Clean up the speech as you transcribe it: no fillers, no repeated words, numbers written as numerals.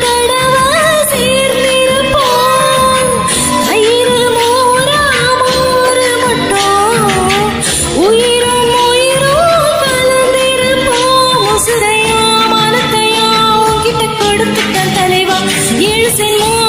தடவை சேர்ந்திருப்போம். தயிர் மோரா மோரு மட்டும் உயிரும் உயிரும் கலந்திருப்போம். உசுரையா மனத்தையா உன்கிட்ட கொடுத்துட்ட தலைவா. ஏழு செல்லும்